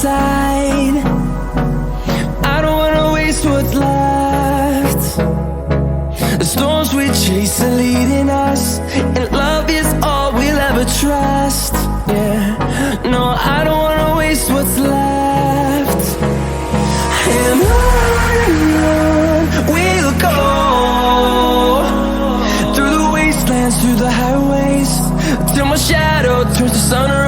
inside. I don't wanna waste what's left. The storms we chase are leading us, and love is all we'll ever trust. Yeah, no, I don't wanna waste what's left. And on we'll go, through the wastelands, through the highways, till my shadow turns to sun